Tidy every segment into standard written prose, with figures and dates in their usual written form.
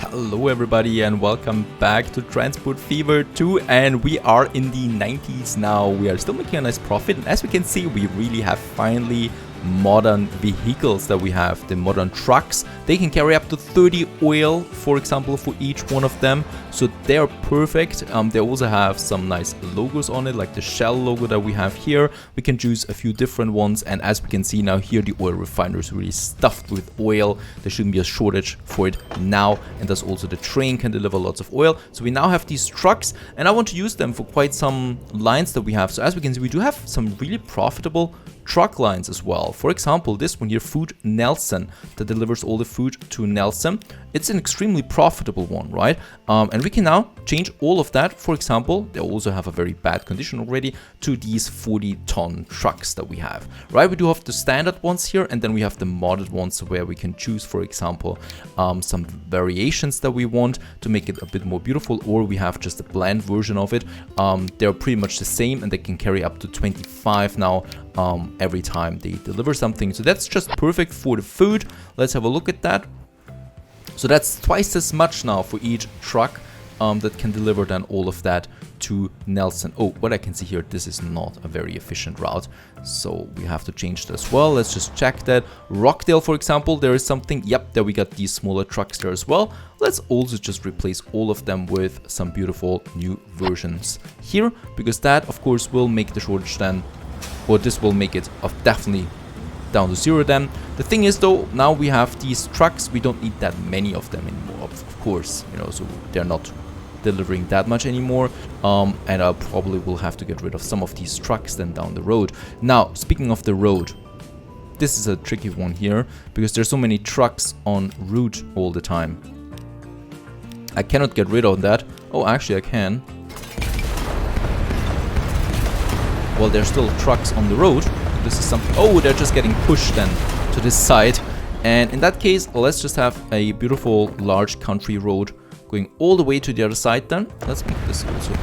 Hello everybody and welcome back to Transport Fever 2, and we are in the 90s now. We are still making a nice profit, and as we can see, we really have finally modern vehicles that we have. The modern trucks, they can carry up to 30 oil, for example, for each one of them, so they are perfect. They also have some nice logos on it, like the Shell logo that we have here. We can choose a few different ones, and as we can see now here, the oil refinery is really stuffed with oil. There shouldn't be a shortage for it now, and thus also the train can deliver lots of oil. So we now have these trucks, and I want to use them for quite some lines that we have. So as we can see, we do have some really profitable truck lines as well. For example, this one here, Food Nelson, that delivers all the food to Nelson. It's an extremely profitable one, right? And we can now change all of that. For example, they also have a very bad condition already, to these 40-ton trucks that we have, right? We do have the standard ones here, and then we have the modded ones where we can choose, for example, some variations that we want to make it a bit more beautiful, or we have just a blend version of it. They're pretty much the same, and they can carry up to 25 now every time they deliver something. So that's just perfect for the food. Let's have a look at that. So that's twice as much now for each truck that can deliver then all of that to Nelson. Oh, what I can see here, this is not a very efficient route, so we have to change that as well. Let's just check that. Rockdale, for example, there is something. Yep, there we got these smaller trucks there as well. Let's also just replace all of them with some beautiful new versions here, because that, of course, will make the shortage then, or this will make it definitely down to zero then. The thing is though, now we have these trucks, we don't need that many of them anymore, of course, you know, so they're not delivering that much anymore, and I probably will have to get rid of some of these trucks then down the road. Now, speaking of the road, this is a tricky one here, because there's so many trucks en route all the time. I cannot get rid of that. Oh, actually I can. Well, there's still trucks on the road. This is something. Oh, they're just getting pushed then to this side. And in that case, let's just have a beautiful large country road going all the way to the other side then. Let's make this also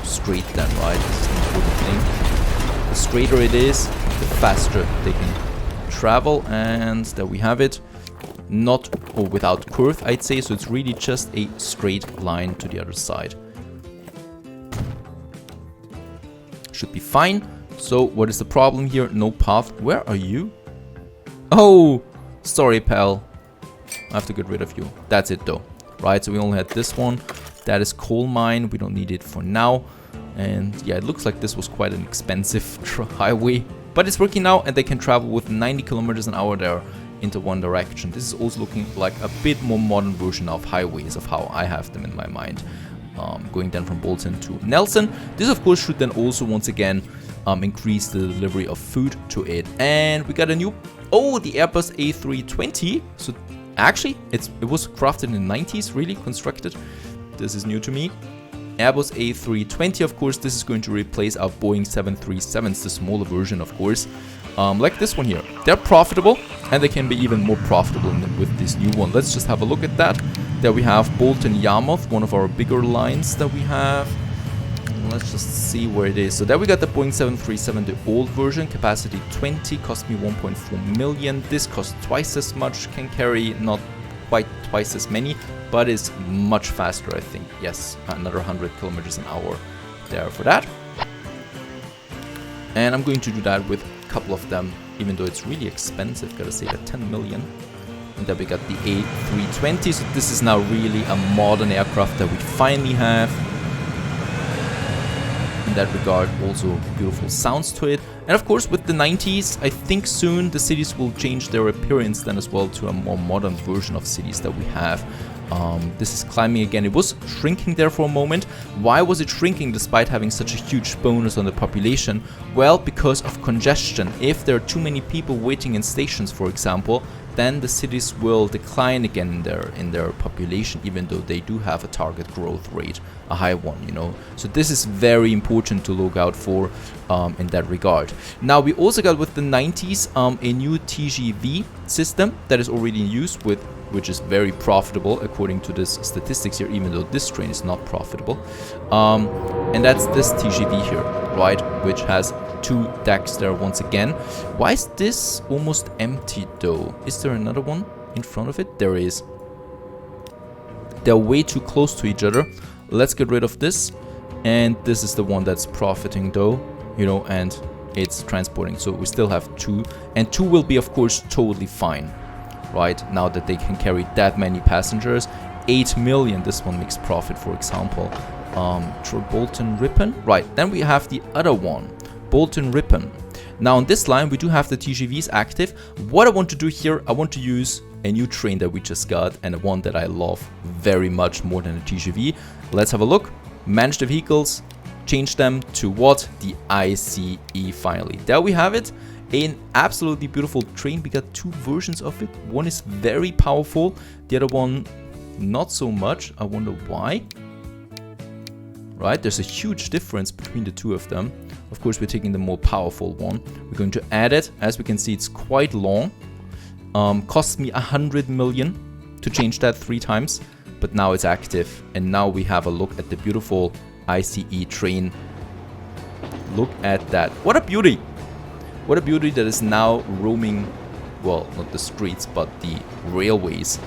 straight then, right? This is the important thing. The straighter it is, the faster they can travel. And there we have it. Not or without curve, I'd say. So it's really just a straight line to the other side. Should be fine. So what is the problem here? No path. Where are you? Oh, sorry, pal. I have to get rid of you. That's it though. Right, so we only had this one. That is coal mine. We don't need it for now. And yeah, it looks like this was quite an expensive highway. But it's working now, and they can travel with 90 kilometers an hour there into one direction. This is also looking like a bit more modern version of highways, of how I have them in my mind. Going then from Bolton to Nelson. This of course should then also once again increase the delivery of food to it. And we got a new, the Airbus A320. So actually it was crafted in the 90s, really constructed. This is new to me. Airbus A320, of course, this is going to replace our Boeing 737s, the smaller version, of course. Like this one here. They're profitable, and they can be even more profitable with this new one. Let's just have a look at that. There we have Bolton Yarmouth, one of our bigger lines that we have. Let's just see where it is. So there we got the Boeing 737, the old version, capacity 20, cost me 1.4 million. This costs twice as much, can carry not quite twice as many, but is much faster, I think. Yes, another 100 kilometers an hour there for that. And I'm going to do that with a couple of them, even though it's really expensive, gotta say that, 10 million. And then we got the A320, so this is now really a modern aircraft that we finally have. In that regard, also beautiful sounds to it. And of course, with the 90s, I think soon the cities will change their appearance then as well to a more modern version of cities that we have. This is climbing again. It was shrinking there for a moment. Why was it shrinking despite having such a huge bonus on the population? Well, because of congestion. If there are too many people waiting in stations, for example, then the cities will decline again in their population, even though they do have a target growth rate, a high one, you know. So this is very important to look out for in that regard. Now we also got with the 90s a new TGV system that is already in use, which is very profitable according to this statistics here, even though this train is not profitable. And that's this TGV here, right, which has 2 decks there once again. Why is this almost empty though? Is there another one in front of it? There is. They're way too close to each other. Let's get rid of this. And this is the one that's profiting though, you know, and it's transporting. So we still have 2. And 2 will be, of course, totally fine, right? Now that they can carry that many passengers. 8 million, this one makes profit, for example. Bolton Ripon. Right, then we have the other one, Bolton Ripon. Now on this line, we do have the TGVs active. What I want to do here, I want to use a new train that we just got, and one that I love very much more than a TGV. Let's have a look. Manage the vehicles, change them to what? The ICE finally. There we have it. An absolutely beautiful train. We got 2 versions of it. One is very powerful, the other one not so much. I wonder why. Right, there's a huge difference between the 2 of them. Of course, we're taking the more powerful one. We're going to add it. As we can see, it's quite long. Cost me 100 million to change that 3 times, but now it's active. And now we have a look at the beautiful ICE train. Look at that. What a beauty! What a beauty that is now roaming, well, not the streets, but the railways.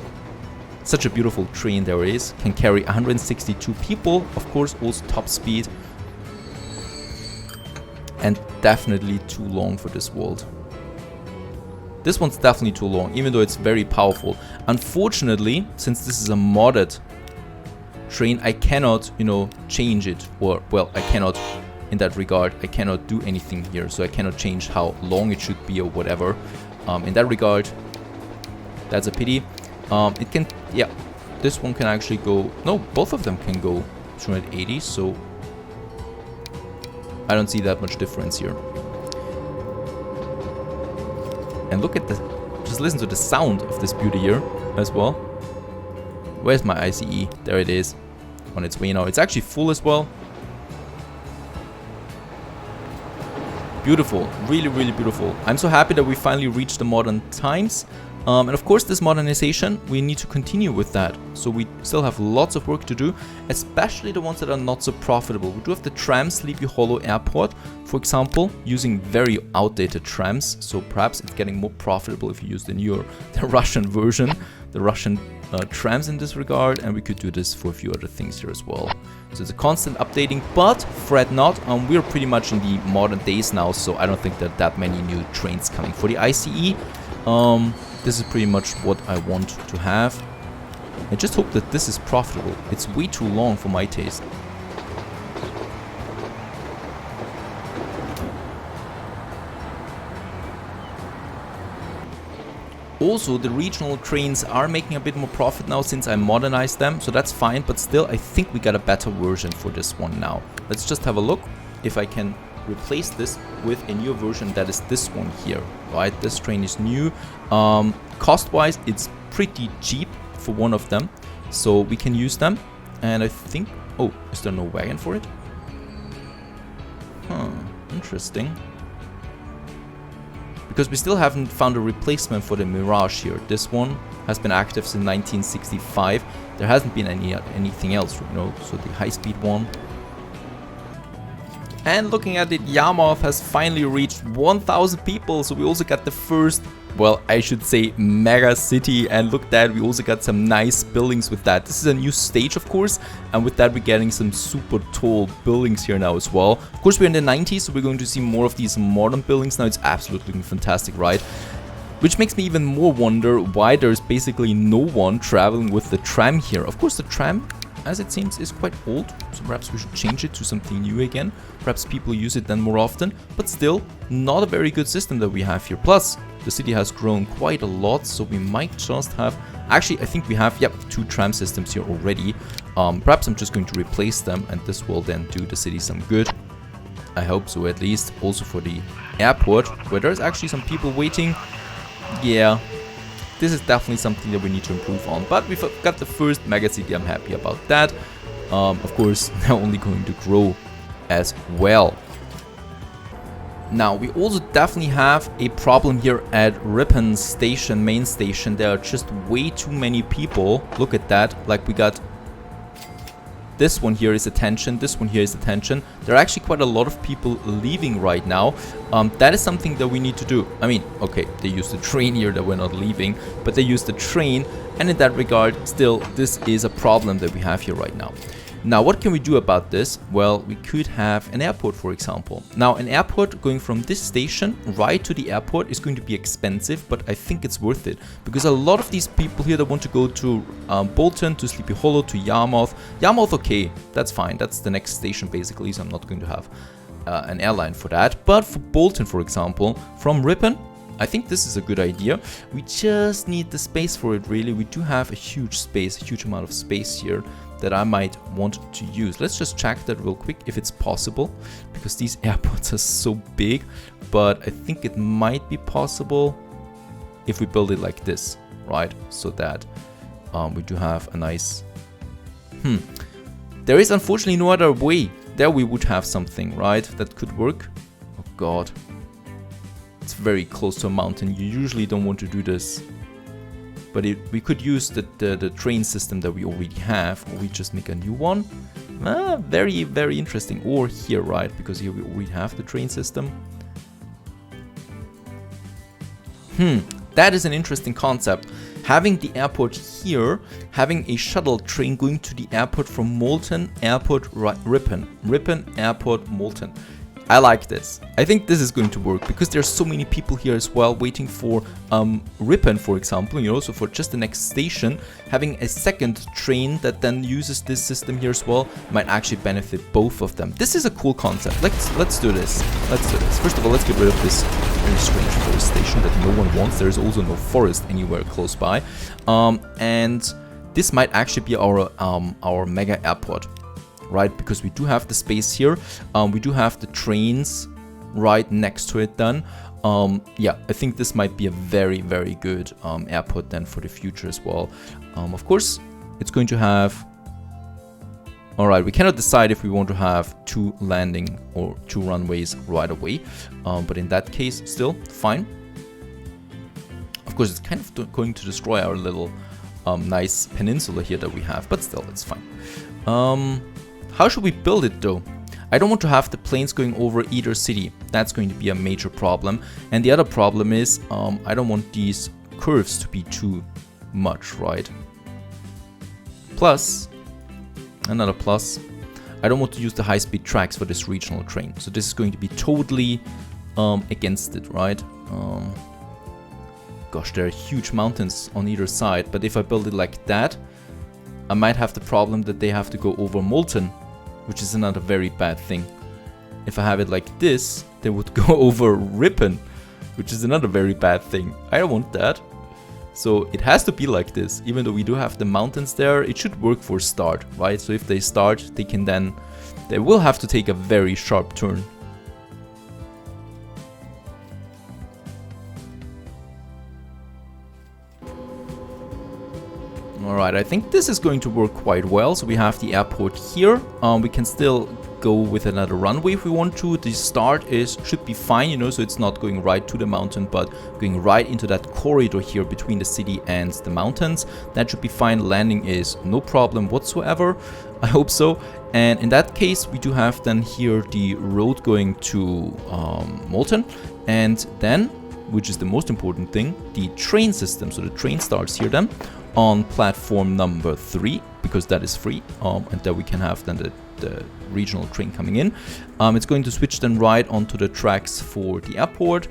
Such a beautiful train there is. Can carry 162 people. Of course, also top speed. And definitely too long for this world. This one's definitely too long, even though it's very powerful. Unfortunately, since this is a modded train, I cannot, you know, change it. Or, well, I cannot, in that regard, I cannot do anything here. So I cannot change how long it should be or whatever. In that regard, that's a pity. It can, yeah, this one can actually go, no, both of them can go 280, so I don't see that much difference here. And look at the, just listen to the sound of this beauty here as well. Where's my ICE? There it is, on its way now. It's actually full as well. Beautiful, really, really beautiful. I'm so happy that we finally reached the modern times. And of course, this modernization, we need to continue with that. So we still have lots of work to do, especially the ones that are not so profitable. We do have the tram Sleepy Hollow Airport, for example, using very outdated trams. So perhaps it's getting more profitable if you use the newer, the Russian version, the Russian trams in this regard. And we could do this for a few other things here as well. So it's a constant updating, but fret not. We're pretty much in the modern days now, so I don't think that many new trains coming for the ICE. This is pretty much what I want to have. I just hope that this is profitable. It's way too long for my taste. Also, the regional trains are making a bit more profit now since I modernized them, so that's fine, but still I think we got a better version for this one now. Let's just have a look if I can replace this with a newer version, that is this one here, right? This train is new. Cost wise, it's pretty cheap for one of them, so we can use them. And I think, oh, is there no wagon for it? Interesting, because we still haven't found a replacement for the Mirage here. This one has been active since 1965. There hasn't been anything else, you know, so the high-speed one. And looking at it, Yarmouth has finally reached 1,000 people. So we also got the first, well, I should say mega city. And look at that, we also got some nice buildings with that. This is a new stage, of course. And with that, we're getting some super tall buildings here now as well. Of course, we're in the 90s, so we're going to see more of these modern buildings now. It's absolutely looking fantastic, right? Which makes me even more wonder why there's basically no one traveling with the tram here. Of course, the tram, as it seems, is quite old, so perhaps we should change it to something new again. Perhaps people use it then more often, but still not a very good system that we have here. Plus, the city has grown quite a lot, so we might just have, actually I think we have, yep, 2 tram systems here already. Perhaps I'm just going to replace them, and this will then do the city some good. I hope so, at least. Also for the airport, where there's actually some people waiting. Yeah, this is definitely something that we need to improve on, but we've got the first mega city. I'm happy about that. Of course, they're only going to grow as well. Now, we also definitely have a problem here at Ripon Station, main station. There are just way too many people. Look at that. Like, we got This one here is attention. This one here is attention. There are actually quite a lot of people leaving right now. That is something that we need to do. I mean, okay, they use the train here that we're not leaving, but they use the train. And in that regard, still, this is a problem that we have here right now. Now, what can we do about this? Well, we could have an airport, for example. Now, an airport going from this station right to the airport is going to be expensive, but I think it's worth it. Because a lot of these people here that want to go to Bolton, to Sleepy Hollow, to Yarmouth. Yarmouth, okay, that's fine. That's the next station, basically, so I'm not going to have an airline for that. But for Bolton, for example, from Ripon, I think this is a good idea. We just need the space for it, really. We do have a huge space, a huge amount of space here that I might want to use. Let's just check that real quick if it's possible, because these airports are so big, but I think it might be possible if we build it like this, right? So that we do have a nice... There is unfortunately no other way. There we would have something, right? That could work. Oh God. It's very close to a mountain. You usually don't want to do this. But we could use the train system that we already have, or we just make a new one. Very, very interesting. Or here, right? Because here we already have the train system. That is an interesting concept. Having the airport here, having a shuttle train going to the airport from Molten Airport, Ripon. Ripon Airport, Molten. I like this. I think this is going to work because there's so many people here as well waiting for Ripon, for example, you know, so for just the next station, having a second train that then uses this system here as well might actually benefit both of them. This is a cool concept. Let's do this. Let's do this. First of all, let's get rid of this very strange forest station that no one wants. There is also no forest anywhere close by. And this might actually be our mega airport. Right, because we do have the space here, we do have the trains right next to it then. Yeah, I think this might be a very, very good airport then for the future as well. Of course, it's going to have... Alright, we cannot decide if we want to have 2 landing or 2 runways right away. But in that case, still, fine. Of course, it's kind of going to destroy our little nice peninsula here that we have, but still, it's fine. How should we build it though? I don't want to have the planes going over either city. That's going to be a major problem. And the other problem is I don't want these curves to be too much, right? Plus, another plus, I don't want to use the high-speed tracks for this regional train. So this is going to be totally against it, right? Gosh, there are huge mountains on either side. But if I build it like that, I might have the problem that they have to go over Molten, which is another very bad thing. If I have it like this, they would go over Ripon, which is another very bad thing. I don't want that. So it has to be like this. Even though we do have the mountains there, it should work for start, right? So if they start, they can then... They will have to take a very sharp turn. Alright, I think this is going to work quite well. So we have the airport here. We can still go with another runway if we want to. The start should be fine, you know, so it's not going right to the mountain, but going right into that corridor here between the city and the mountains. That should be fine. Landing is no problem whatsoever. I hope so. And in that case, we do have then here the road going to Molten. And then, which is the most important thing, the train system. So the train starts here then on platform number 3, because that is free, and that we can have then the regional train coming in. It's going to switch then right onto the tracks for the airport,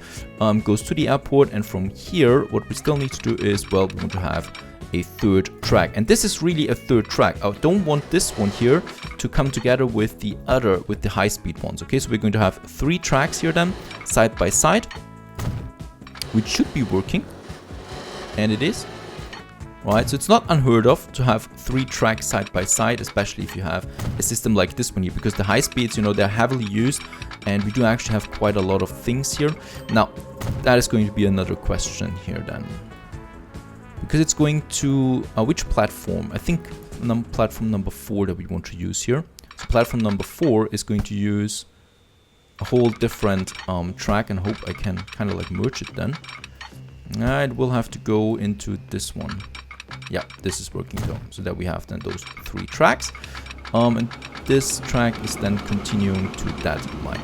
goes to the airport, and from here what we still need to do is, well, we want to have a 3rd track, and this is really a 3rd track. I don't want this one here to come together with the other, with the high-speed ones. Okay, so we're going to have 3 tracks here then, side by side, which should be working, and it is. Right, so it's not unheard of to have 3 tracks side by side, especially if you have a system like this one here, because the high speeds, you know, they're heavily used, and we do actually have quite a lot of things here. Now, that is going to be another question here then, because it's going to which platform? I think platform number 4 that we want to use here. So platform number 4 is going to use a whole different track, and hope I can kind of like merge it then. It will have to go into this one. Yeah, this is working though, so that we have then those 3 tracks. And this track is then continuing to that line.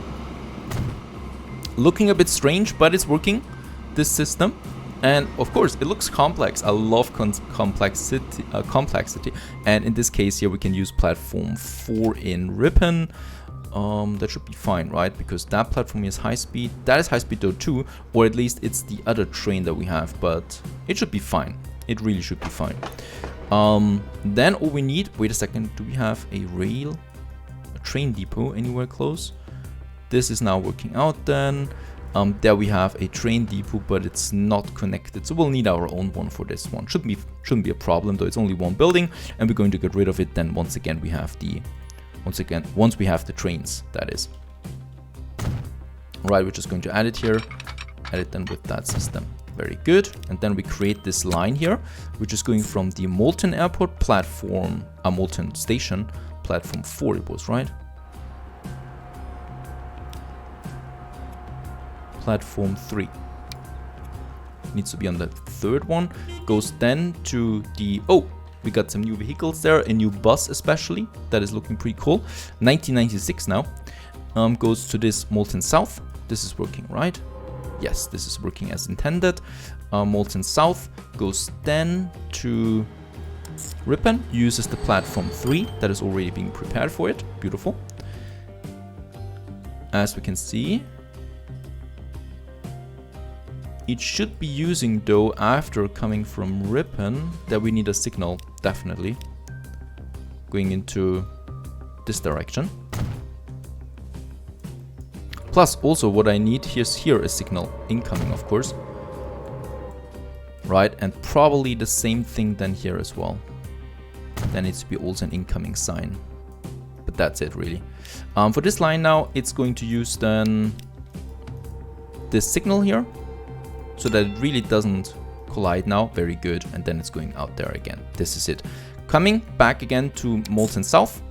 Looking a bit strange, but it's working, this system. And of course, it looks complex. I love complexity. And in this case here, we can use platform 4 in Ripon. That should be fine, right? Because that platform is high speed. That is high speed though too, or at least it's the other train that we have, but it should be fine. It really should be fine. Then all we need, wait a second, do we have a train depot anywhere close? This is now working out then. There we have a train depot, but it's not connected, so we'll need our own one for this one. Shouldn't be a problem though. It's only one building, and we're going to get rid of it. Then once we have the trains, that is. Right, we're just going to add it here. Add it then with that system. Very good. And then we create this line here, which is going from the Molten Airport platform, Molten Station platform 4. It was right. Platform 3 needs to be on the third one. Goes then to the, oh, we got some new vehicles there, a new bus especially, that is looking pretty cool. 1996 now. Goes to this Molten South. This is working, right? Yes, this is working as intended. Molten South goes then to Ripon, uses the platform 3 that is already being prepared for it. Beautiful. As we can see, it should be using though, after coming from Ripon, that we need a signal, definitely. Going into this direction. Plus also what I need here a signal incoming, of course. Right, and probably the same thing then here as well. There needs to be also an incoming sign. But that's it really. For this line now, it's going to use then this signal here, so that it really doesn't collide now. Very good. And then it's going out there again. This is it. Coming back again to Molten South,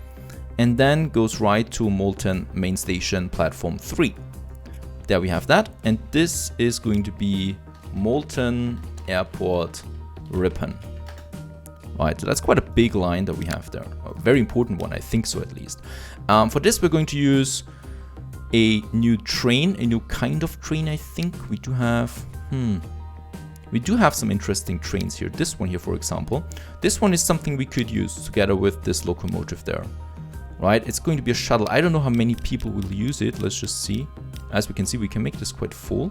and then goes right to Molten Main Station Platform 3. There we have that. And this is going to be Molten Airport Ripon. Right, so that's quite a big line that we have there. A very important one, I think so at least. For this, we're going to use a new train, a new kind of train, I think. We do have some interesting trains here. This one here, for example. This one is something we could use together with this locomotive there. Right? It's going to be a shuttle. I don't know how many people will use it. Let's just see. As we can see, we can make this quite full.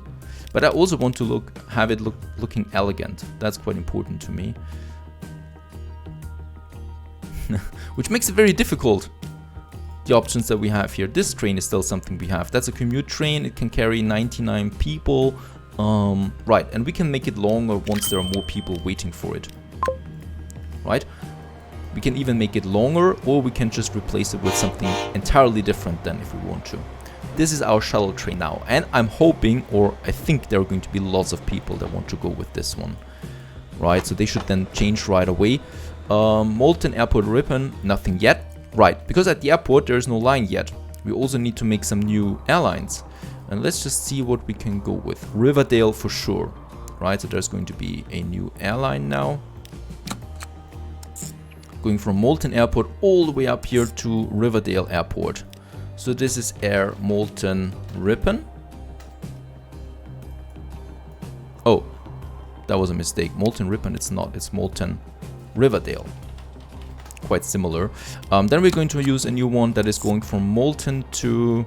But I also want to have it looking elegant. That's quite important to me. Which makes it very difficult. The options that we have here. This train is still something we have. That's a commute train. It can carry 99 people. Right, and we can make it longer once there are more people waiting for it. Right? We can even make it longer, or we can just replace it with something entirely different then if we want to. This is our shuttle train now, and I'm hoping, or I think there are going to be lots of people that want to go with this one. Right, so they should then change right away. Molten Airport Ripon, nothing yet. Right, because at the airport there is no line yet. We also need to make some new airlines. And let's just see what we can go with. Riverdale for sure. Right, so there's going to be a new airline now. Going from Molten Airport all the way up here to Riverdale Airport. So this is Air Molten Ripon. Oh, that was a mistake. Molten Ripon, it's not. It's Molten Riverdale. Quite similar. Then we're going to use a new one that is going from Molten to...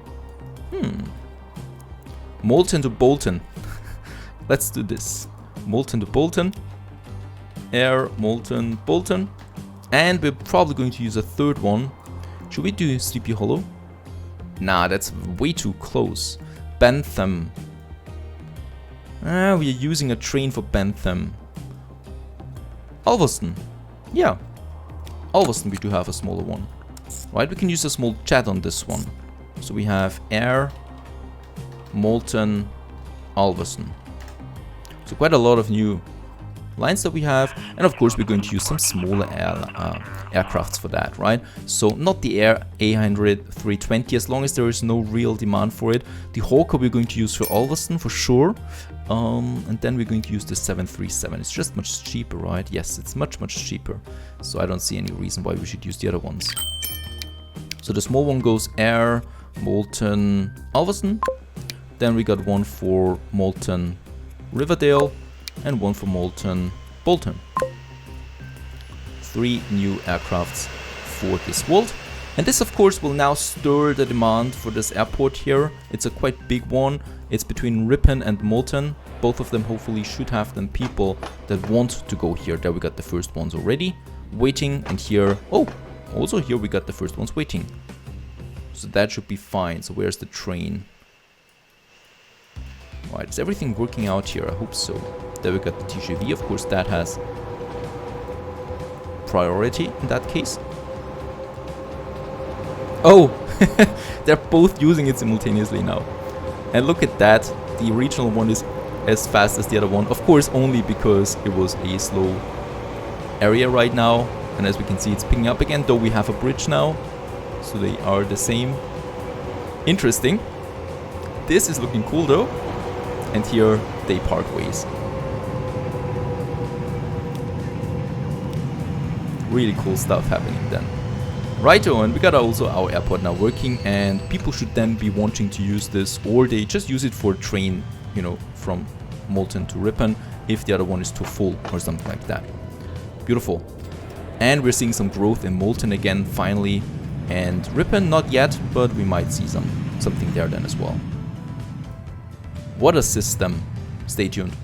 Molten to Bolton. Let's do this. Molten to Bolton. Air Molten Bolton. And we're probably going to use a third one. Should we do Sleepy Hollow? Nah, that's way too close. Bentham. We are using a train for Bentham. Ulverston. Yeah. Ulverston, we do have a smaller one. Right, we can use a small chat on this one. So we have Air Molten Ulverston. So quite a lot of new lines that we have, and of course we're going to use some smaller aircrafts for that, right? So not the Air A100 320, as long as there is no real demand for it. The Hawker we're going to use for Ulverston for sure, and then we're going to use the 737. It's just much cheaper, right? Yes, it's much cheaper, so I don't see any reason why we should use the other ones. So the small one goes Air, Molten, Alverson. Then we got one for Molten Riverdale and one for Molten Bolton. 3 new aircrafts for this world. And this of course will now stir the demand for this airport here. It's a quite big one. It's between Ripon and Molten. Both of them hopefully should have then people that want to go here. There we got the first ones already waiting, and here, oh, also here we got the first ones waiting. So that should be fine. So where's the train? Alright, is everything working out here? I hope so. There we got the TGV, of course that has priority in that case. Oh, they're both using it simultaneously now. And look at that, the regional one is as fast as the other one. Of course only because it was a slow area right now. And as we can see, it's picking up again, though we have a bridge now. So they are the same. Interesting. This is looking cool though. And here they part ways. Really cool stuff happening then. Righto, and we got also our airport now working, and people should then be wanting to use this, or they just use it for train, you know, from Molten to Ripon if the other one is too full or something like that. Beautiful. And we're seeing some growth in Molten again finally, and Ripon not yet, but we might see something there then as well. What a system. Stay tuned.